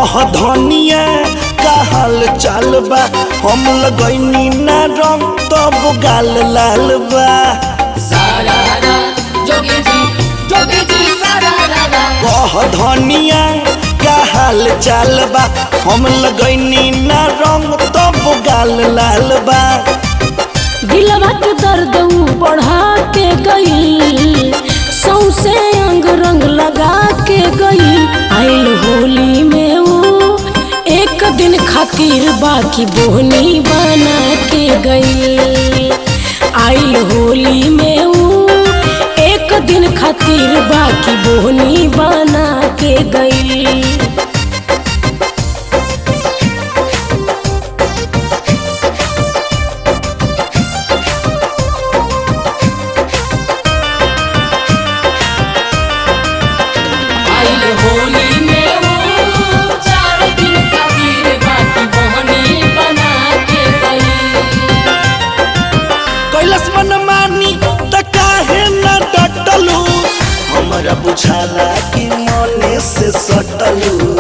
कह धनिया का हाल चाल बा, हम लगैनी ना रंग तब गाल लाल बा। कह धनिया का हाल चाल बा, हम लगैनी ना रंग तब गाल लाल बा। दिलवा के दर्द बढ़ा के गई, सौसे अंग रंग लगा के गई। आइल होली में वो एक दिन खातिर बाकी बोहनी बना के गई। आइल होली में वो एक दिन खातिर बाकी बोहनी बना के गई। हमरा बुझाला कि मने से सटलू।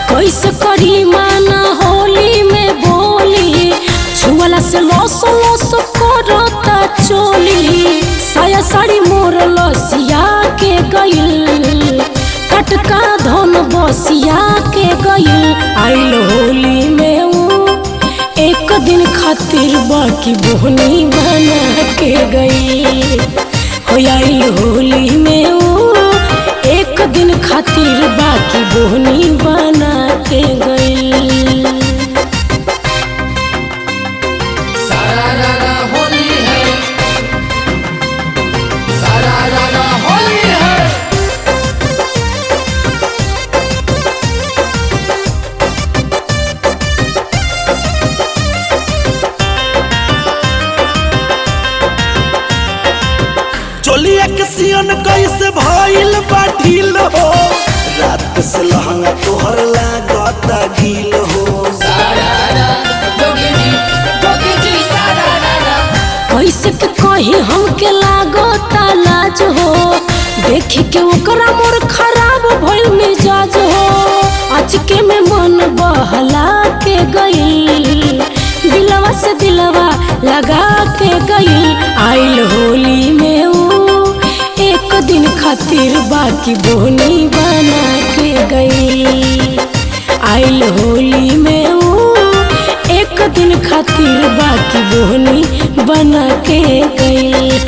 कैसे करी माना होली में बोली, छुअला से लस लस करता चोली। साया साड़ी मोर लसिया के गइल, टटका धन बसिया के गइल। आइल होली में वो एक दिन खातिर बाकी बोहनी बना के गई। हो आइल होली में वो एक दिन खातिर बाकी बोहनी बना के गई। चोलिया के सियन कैसे भइल बा ढील हो, रात से लहंगा तोहर लागता गील हो। कैसे के कही हमके लागता लाज हो, देखी के ओकरा मोर खराब भइल मिजाज हो। अचके में मन बहला के गई, दिलवा से दिलवा लगा के गई। आइल होली में वो एक दिन खातिर बाकी बोहनी बना के गई। आइल होली में वो एक दिन खातिर बाकी बोहनी बना के गई।